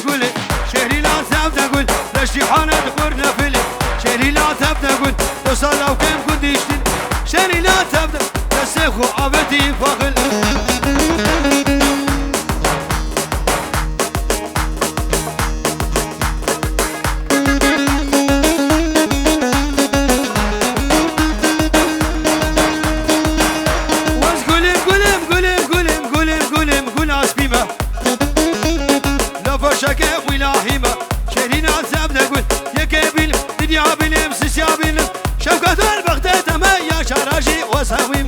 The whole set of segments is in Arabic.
قولي شهري لا تبدا قول لشتي حانة قرنا فيلي شهري لا تبدا قول وصلا وكم كنت يشتري شهري لا تبدا تسيخو عبدي فاغل شكا ولاهيما شهرينا تبدا قول يا كابيل دنيا بلم سيسيا بلم شوكة البغداد ما يا شراجي وساويم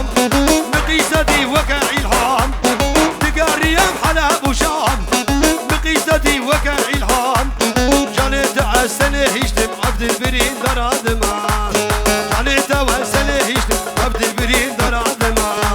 شام مقيستي وكاعي الهام تقاري حلب وشام مقيستي وكاعي الهام جانت عسنه هشتم عبد البرين درادمان جانت عسنه هشتم عبد البرين درادمان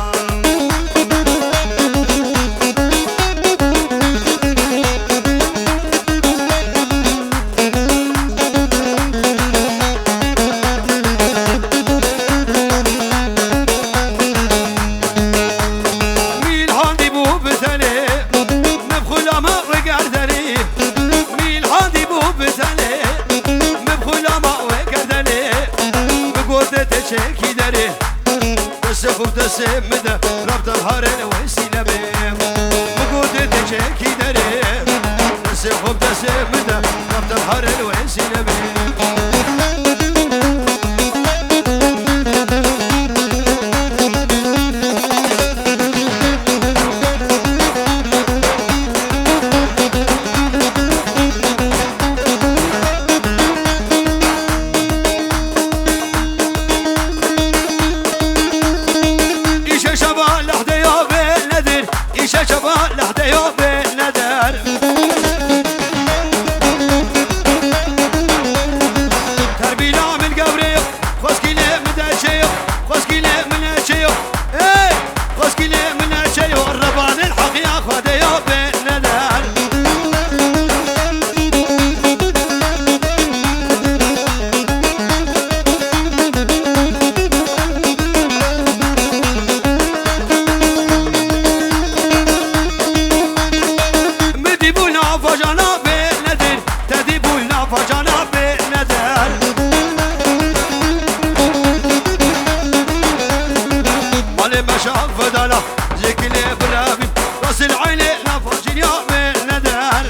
شيكي داري تسخب تسمده ربط الهارين وسيلة بيه مقود تشيكي داري تسخب تسمده ربط الهارين وسيلة بيه شباب لحظة يوم بالندر تربينا من قبري خسكي لي من الشيو خسكي لي من الشيو ايه خسكي لي من الشيو الربان الحق ياخذ يوم بالندر فدالا زكلي برابي راس العين لفرج يوم الندر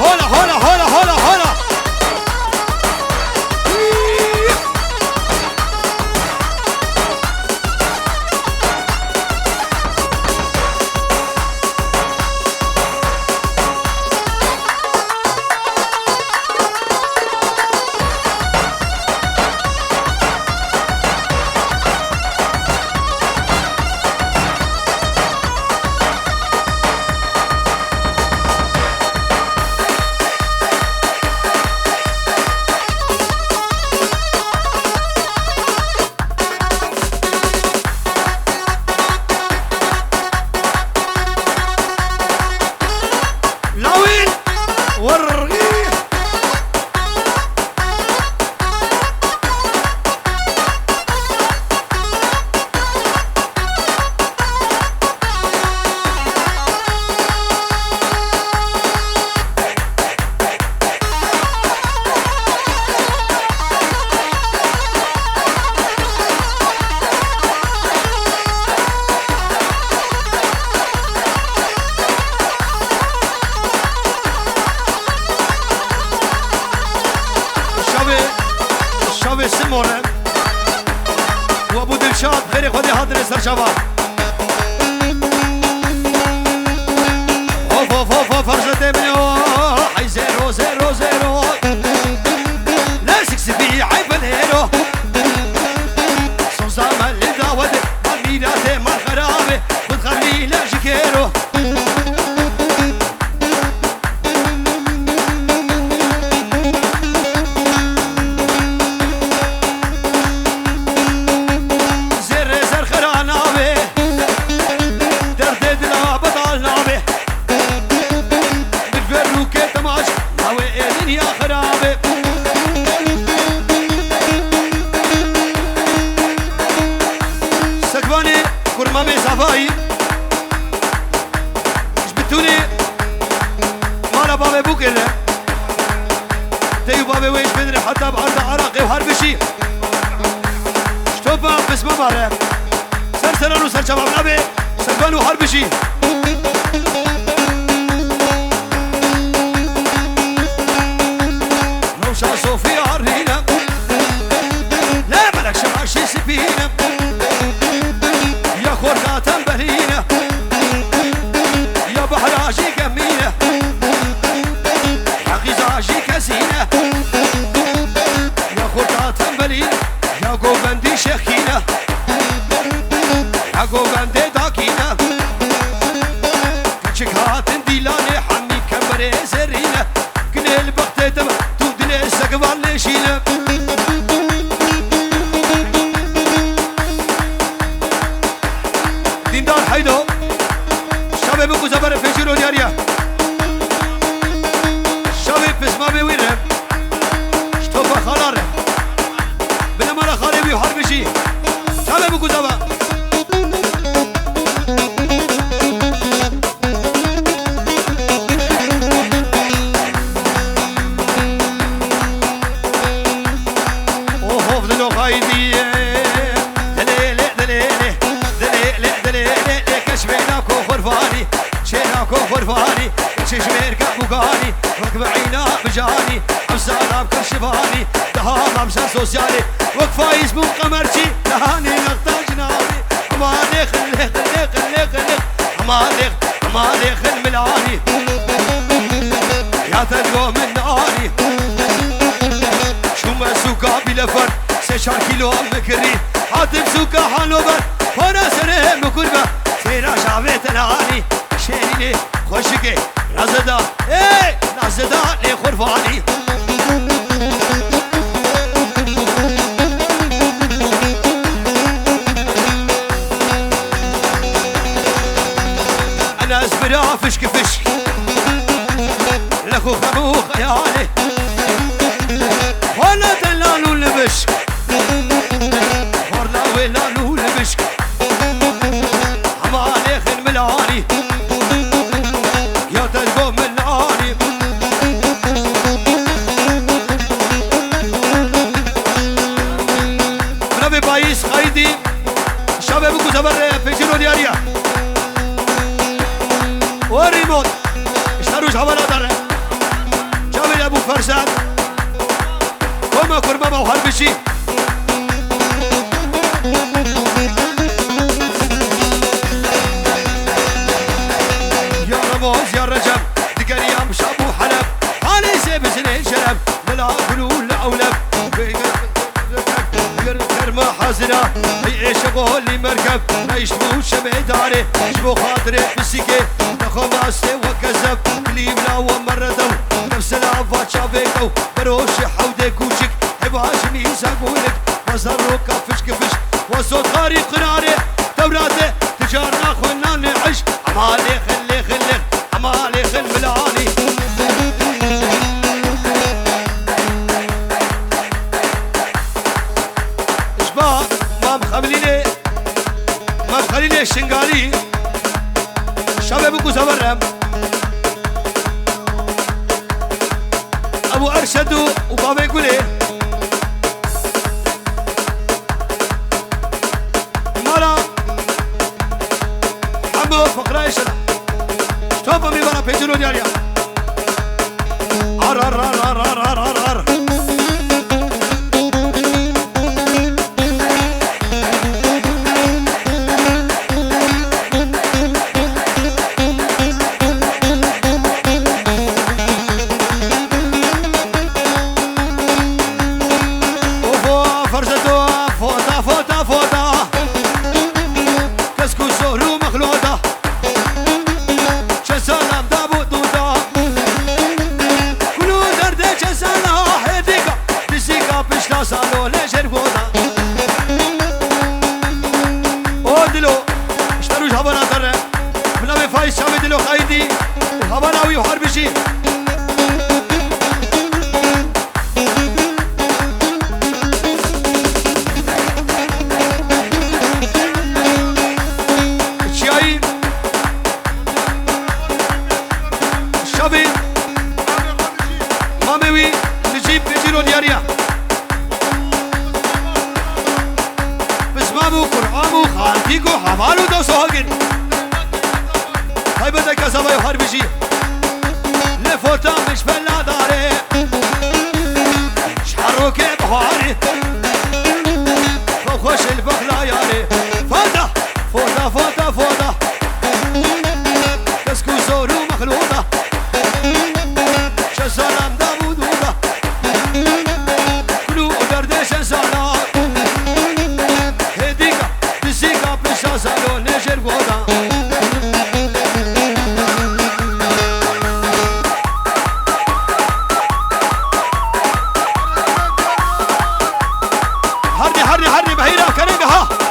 هولا هولا هولا هولا هولا سموره وابو دلشاد غير خدي هذا السر شباب اوف اوف اوف فرجة منو حي زيرو زيرو زيرو لا سكسبي عيب الهيرو صوصامة اللي داود مالميناتي مال خرابي وتخلي لا شكيرو كرمامي صفاي جبتوني مالا بابي بوكله تيو بابي ويش بدري حتى بعرض عراقي وهربشي شتوبا بس ما بعرف سرسلانو سر شباب نبي سربانو هربشي روشا صوفي عرينا لا ملك شماشي سفينة يا خورقة تنبهينا يعقوب بندي شخينة يعقوب بندي داكينة كتشك هاتن ديلاني حمي كمري زرينة كني البخت تبع تودني سقبال ليشينة ديندار حيدو شباب كوزبر فيجرو دياريا شباب بسما بويرم شتوفا خلاره بلا مرة خاربي وحربشي شباب كوزبر غرفاني شجمير كابوغاني ركب عينا بجاني عبسالة بكل شباني دهام عمسا سوسيالي وقفايز بو قمرتي لهاني نغطى جناني امالي خلي خلي خلي خلي امالي خل ملاني يا تلقو من ناري شو ما سوكا بلفر سشار كيلو مكري حاتم سوكا حانوبر فانا سنه مكربة تيرا شعبت الهاني شيريني خوشكي نازدا ايه نازدا لي خرفاني انا اسبرا فشك فشك لخو خمو خيالي وانا دلالو لبشك ورلا ويلالو لبشك عمالي خل ملاني بايس خايدي شباب كوزبر فيجرو دياريا وريموت اشتروش حوالا داره جابل ابو فرسان كما كرمما وحربشي يا رموز يا رجب دقريام شابو حلب علي سيب سنين شلب ملا فلول اولب ما حزنا اي شغل لي مركب نعيش بوش ميداري شبو خاطري بسيكي نخو ماسي وكذب كليم لا ومردو نفس العفات شابيكو بروش حودي كوشك حباشني ساقولك وزروك كفش كفش وصوت غاري قناري توراتي تجارنا خونا نعيش عمالي خلي خلي عمالي خل ملاني خليني الشنغالي شباب كوزبرم ابو ارشد وبابا يقولي مالا حمو فقراء شلا شوفوا مي برا بيجرو دياليا ار خبراوي وحربشي الشاي الشابي ماموي نجيب بيجيرو دياريا بسمامو قرآمو خالتيكو حمالو دو سوهاجن هاي بدك يا سبايو حربشي لفوتا مش بلا داري شحروك بحاري خوش البخلا ياري فوتا فوتا فوتا فوتا كسكو زورو مخلوطة شسالام داودودا كلو دردش سالا حري بهيرة كرنقها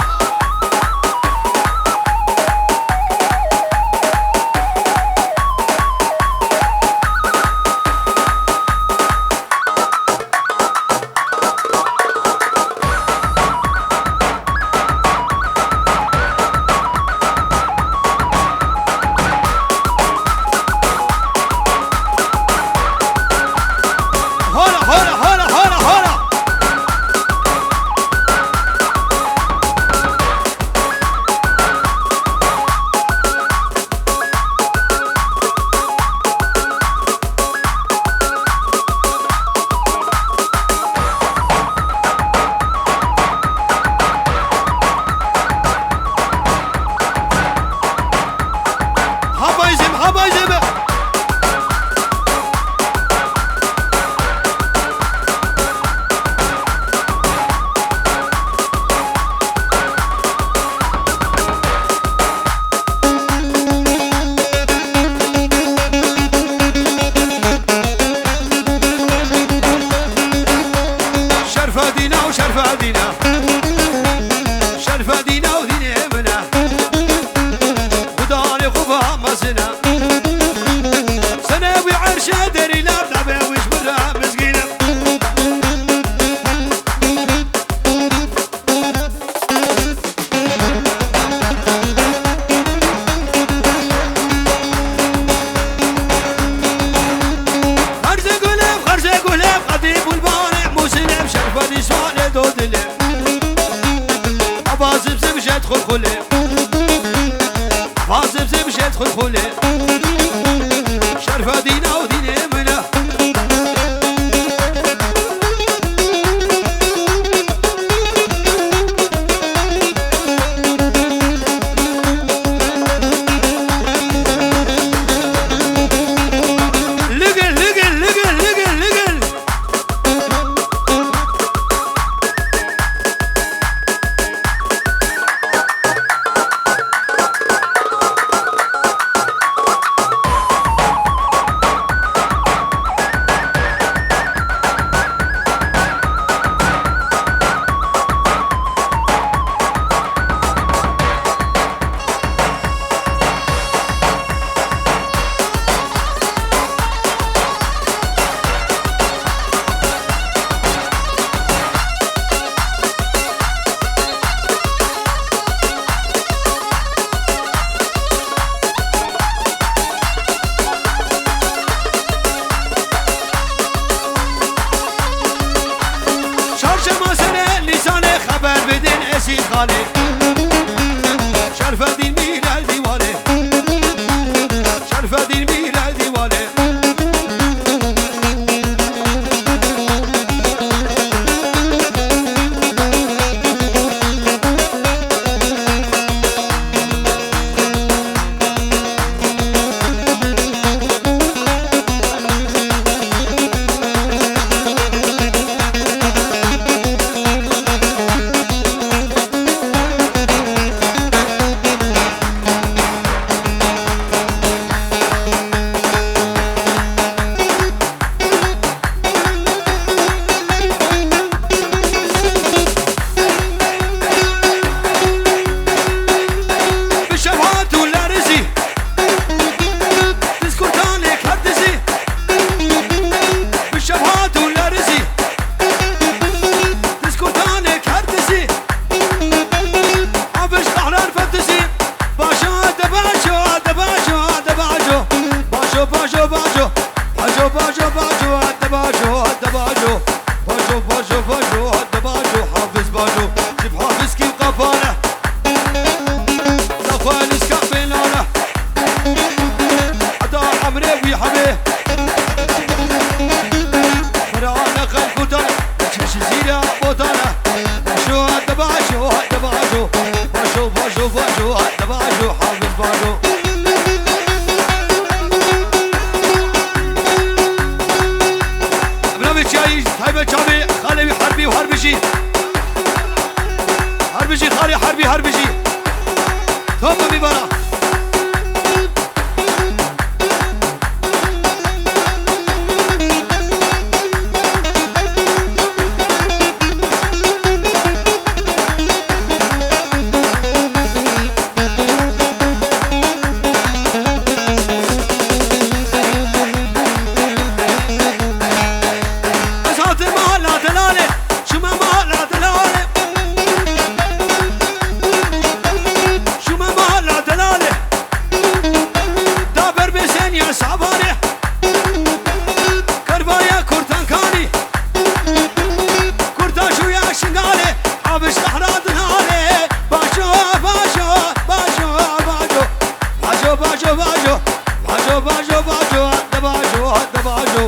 بش تحراد نالي باجو باجو باجو باجو باجو باجو باجو باجو باجو باجو دباجو دباجو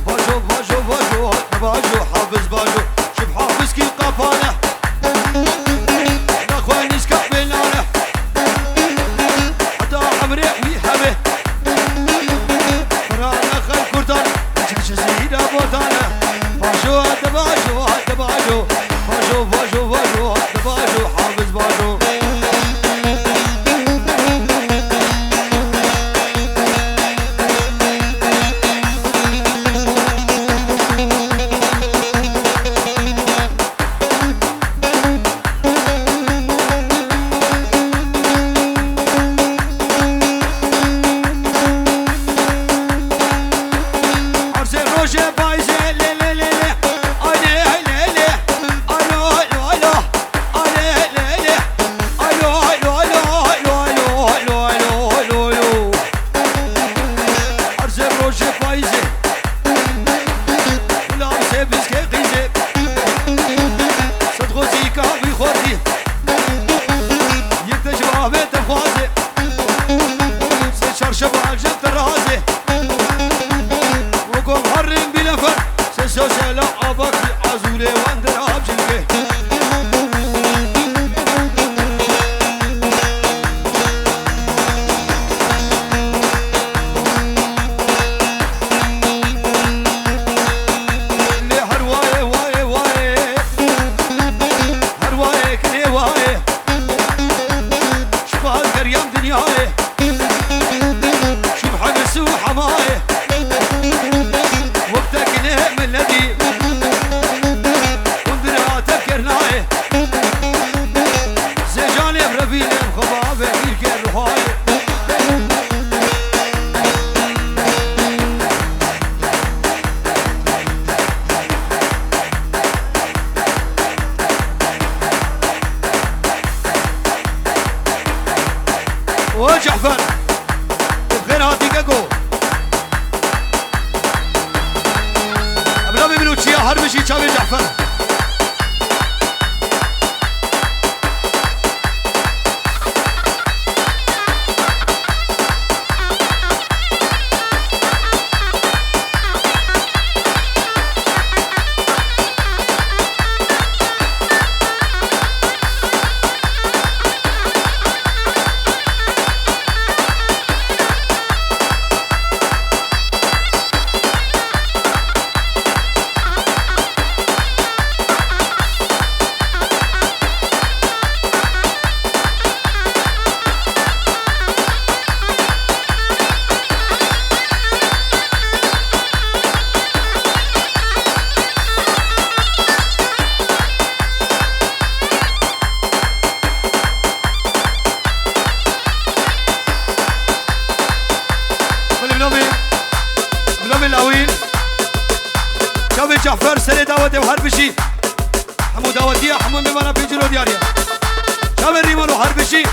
باجو باجو باجو دباجو حافظ باجو شوف حافظ كي قفاله اخواني سكبلنا له حتى عمري ويحبه رانا خل كردان جزيرة بوطانه باجو دباجو دباجو باجو باجو باجو دباجو حافظ باجو وجعفر وغير هاتي كاكو ابرامي منوتشي هربشي تشاوي جعفر جعفر سري دعوتي وهربشي حمو دعوتي حمو ميمانا بيجلو دياريا شامل ريمان وهربشي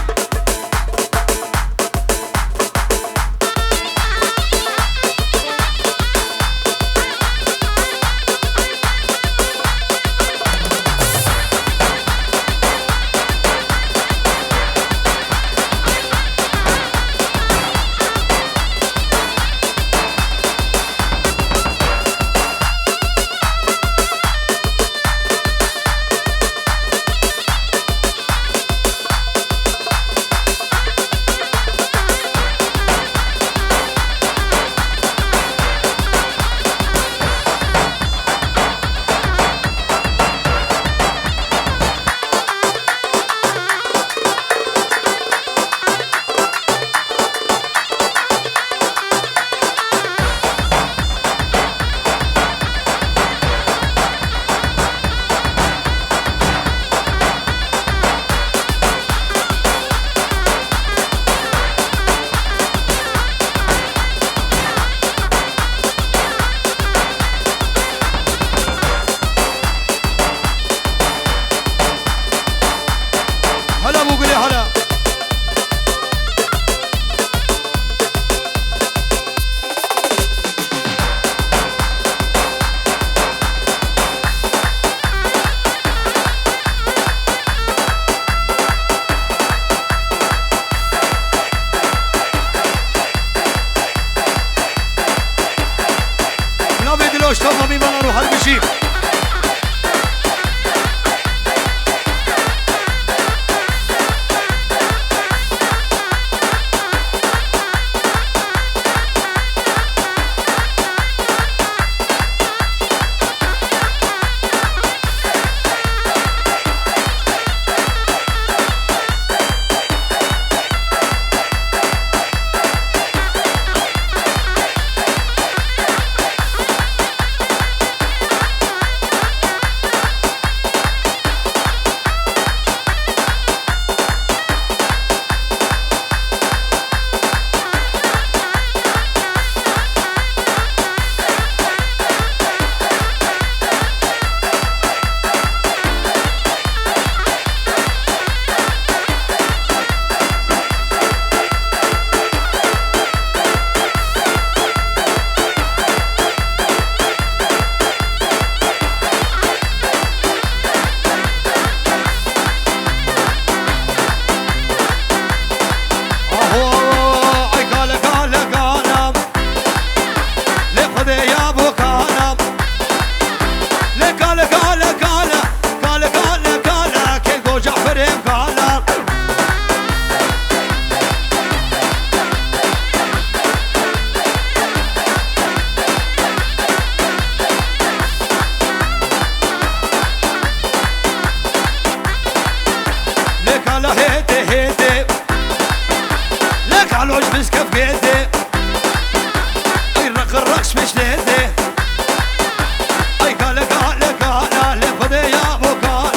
سرم قالا لك على هيدي هيدي لك على الوجه بسكف قيدي يرق الرقص مش ليدي اي قال قال قال لخذ يا ابو قال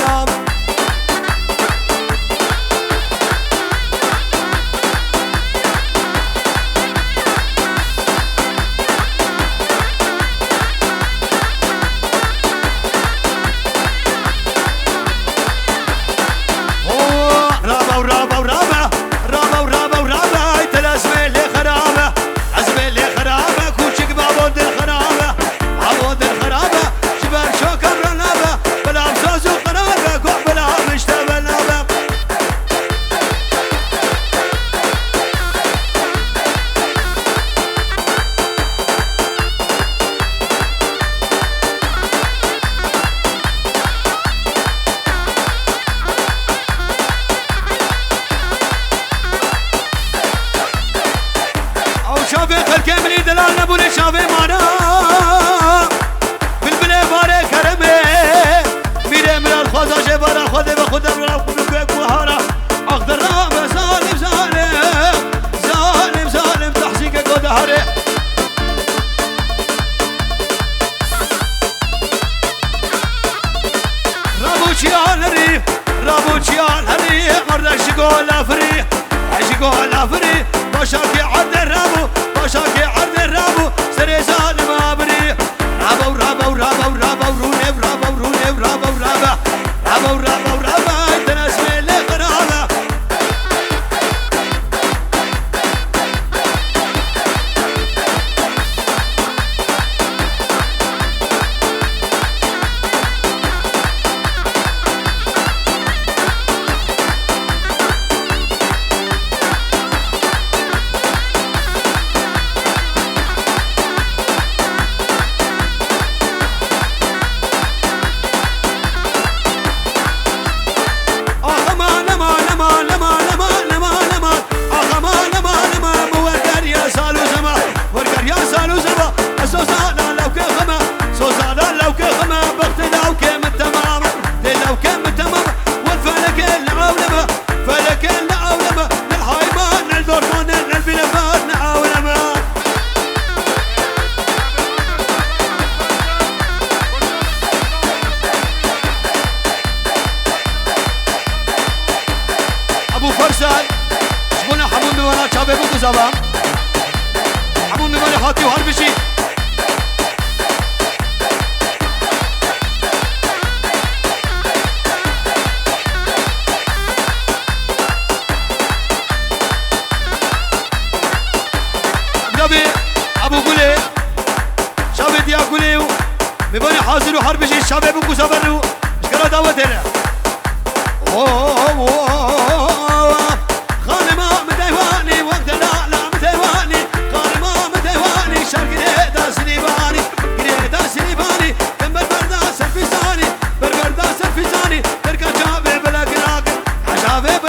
رابا ورابا ورابا رابا ورابا ورابا تلازمي لي خرابه لازمي لي خرابه كوشك بعبود الخرابه عبود الخرابه شباب شوكه برنابه بلا مسوس وخرابه كوع بلا مشتبنابه شافي خلكي مني دلال نبولي شافي مانا بالبلي باري كرمي ميري من الخوزة جبارا خذي بخذ من الخوزة وهارا اخضر رابا ظالم ظالم ظالم ظالم تحسيك قد هاري رابوشي على الريف رابوشي على الريف مرة شقول افريح شقول افريح بشاكي عرض الرابو بشاكي عرض الرابو سري ظالم ابري رابا ورابا ورابا ورابا وروني ورابا وروني ورابا ورابا رابا ورابا ورابا انت ناس لي قرابه شبونا حمون بمانا چاوه بگو زبا حمون بمانا خاطی و هر بشی ابنابي ابو گوله شاوه دیا گوله و بمانا حاضر و هر بشی شاوه بگو زبا رو اشکرا دعوت هره برگر دست فیزانی برگر جاوه بلا گراغ عجاوه